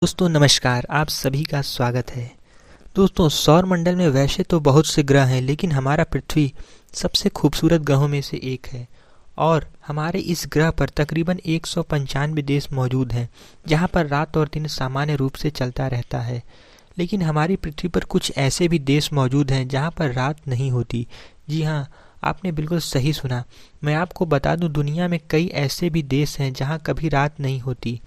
दोस्तों नमस्कार, आप सभी का स्वागत है। दोस्तों सौर मंडल में वैसे तो बहुत से ग्रह हैं, लेकिन हमारा पृथ्वी सबसे खूबसूरत ग्रहों में से एक है। और हमारे इस ग्रह पर तकरीबन 195 देश मौजूद हैं, जहां पर रात और दिन सामान्य रूप से चलता रहता है। लेकिन हमारी पृथ्वी पर कुछ ऐसे भी देश मौजूद हैं जहां पर रात नहीं होती। जी हाँ, आपने बिल्कुल सही सुना। मैं आपको बता दूं, दुनिया में कई ऐसे भी देश हैं जहां कभी रात नहीं होती।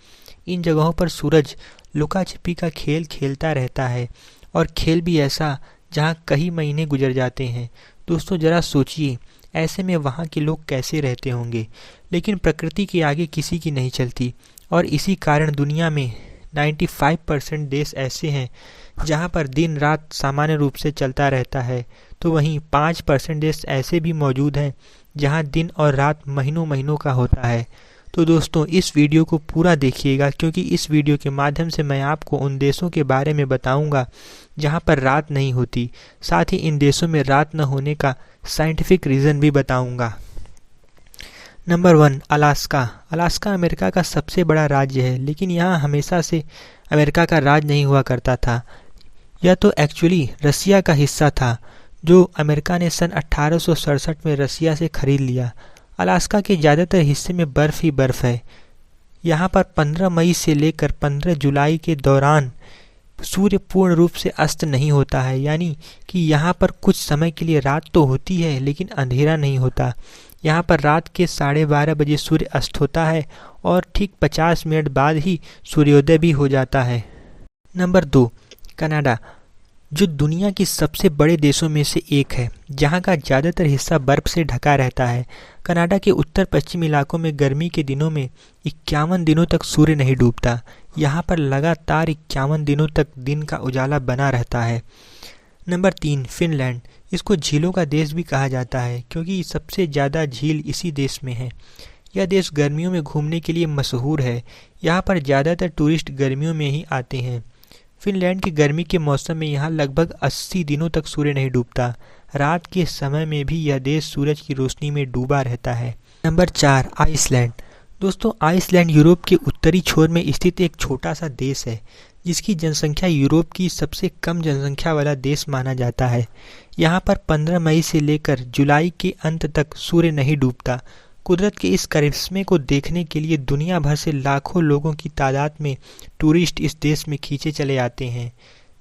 इन जगहों पर सूरज लुका छिपी का खेल खेलता रहता है, और खेल भी ऐसा जहां कई महीने गुजर जाते हैं। दोस्तों जरा सोचिए, ऐसे में वहां के लोग कैसे रहते होंगे। लेकिन प्रकृति के आगे किसी की नहीं चलती, और इसी कारण दुनिया में 95% देश ऐसे हैं जहां पर दिन रात सामान्य रूप से चलता रहता है। तो वहीं 5% देश ऐसे भी मौजूद हैं जहां दिन और रात महीनों महीनों का होता है। तो दोस्तों इस वीडियो को पूरा देखिएगा, क्योंकि इस वीडियो के माध्यम से मैं आपको उन देशों के बारे में बताऊंगा जहां पर रात नहीं होती। साथ ही इन देशों में रात न होने का साइंटिफिक रीज़न भी बताऊंगा। Number 1, Alaska. अलास्का अमेरिका का सबसे बड़ा राज्य है, लेकिन यहाँ हमेशा से अमेरिका का राज नहीं हुआ करता था। यह तो एक्चुअली रसिया का हिस्सा था, जो अमेरिका ने सन 1867 में रसिया से खरीद लिया। अलास्का के ज़्यादातर हिस्से में बर्फ़ ही बर्फ़ है। यहाँ पर 15 मई से लेकर 15 जुलाई के दौरान सूर्य पूर्ण रूप से अस्त नहीं होता है, यानी कि यहाँ पर कुछ समय के लिए रात तो होती है, लेकिन अंधेरा नहीं होता। यहाँ पर रात के 12:30 बजे सूर्य अस्त होता है, और ठीक 50 मिनट बाद ही सूर्योदय भी हो जाता है। नंबर 2, कनाडा, जो दुनिया की सबसे बड़े देशों में से एक है, जहां का ज़्यादातर हिस्सा बर्फ़ से ढका रहता है। कनाडा के उत्तर पश्चिमी इलाकों में गर्मी के दिनों में 51 दिनों तक सूर्य नहीं डूबता। यहां पर लगातार 51 दिनों तक दिन का उजाला बना रहता है। Number 3, Finland. इसको झीलों का देश भी कहा जाता है, क्योंकि सबसे ज़्यादा झील इसी देश में है। यह देश गर्मियों में घूमने के लिए मशहूर है। यहाँ पर ज़्यादातर टूरिस्ट गर्मियों में ही आते हैं। फिनलैंड की गर्मी के मौसम में यहाँ लगभग 80 दिनों तक सूर्य नहीं डूबता। रात के समय में भी यह देश सूरज की रोशनी में डूबा रहता है। Number 4, Iceland. दोस्तों आइसलैंड यूरोप के उत्तरी छोर में स्थित एक छोटा सा देश है, जिसकी जनसंख्या यूरोप की सबसे कम जनसंख्या वाला देश माना जाता है। यहाँ पर 15 मई से लेकर जुलाई के अंत तक सूर्य नहीं डूबता। कुदरत के इस करिश्मे को देखने के लिए दुनिया भर से लाखों लोगों की तादाद में टूरिस्ट इस देश में खींचे चले आते हैं।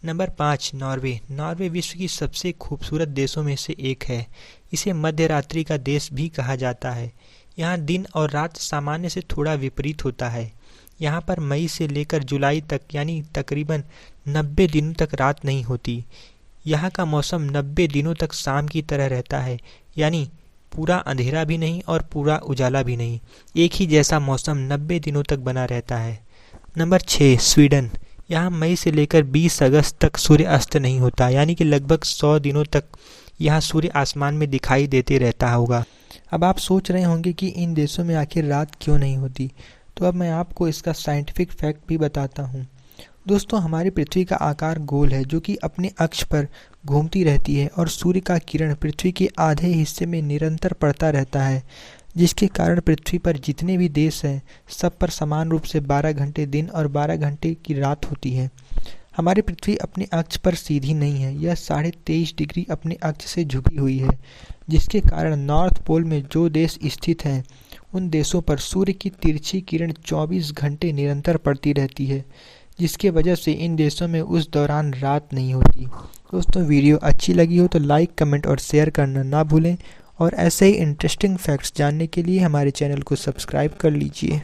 Number 5, Norway. नॉर्वे विश्व की सबसे खूबसूरत देशों में से एक है। इसे मध्य रात्रि का देश भी कहा जाता है। यहाँ दिन और रात सामान्य से थोड़ा विपरीत होता है। यहाँ पर मई से लेकर जुलाई तक, यानी तकरीबन 90 दिनों तक रात नहीं होती। यहाँ का मौसम 90 दिनों तक शाम की तरह रहता है, यानी पूरा अंधेरा भी नहीं और पूरा उजाला भी नहीं। एक ही जैसा मौसम 90 दिनों तक बना रहता है। Number 6, Sweden. यहाँ मई से लेकर 20 अगस्त तक सूर्य अस्त नहीं होता, यानी कि लगभग 100 दिनों तक यहाँ सूर्य आसमान में दिखाई देते रहता होगा। अब आप सोच रहे होंगे कि इन देशों में आखिर रात क्यों नहीं होती। तो अब मैं आपको इसका साइंटिफिक फैक्ट भी बताता हूँ। दोस्तों हमारी पृथ्वी का आकार गोल है, जो कि अपने अक्ष पर घूमती रहती है, और सूर्य का किरण पृथ्वी के आधे हिस्से में निरंतर पड़ता रहता है, जिसके कारण पृथ्वी पर जितने भी देश हैं सब पर समान रूप से 12 घंटे दिन और 12 घंटे की रात होती है। हमारी पृथ्वी अपने अक्ष पर सीधी नहीं है, यह 23.5 डिग्री अपने अक्ष से झुकी हुई है, जिसके कारण नॉर्थ पोल में जो देश स्थित हैं उन देशों पर सूर्य की तिरछी किरण 24 घंटे निरंतर पड़ती रहती है, जिसके वजह से इन देशों में उस दौरान रात नहीं होती। दोस्तों वीडियो अच्छी लगी हो तो लाइक, कमेंट और शेयर करना ना भूलें, और ऐसे ही इंटरेस्टिंग फैक्ट्स जानने के लिए हमारे चैनल को सब्सक्राइब कर लीजिए।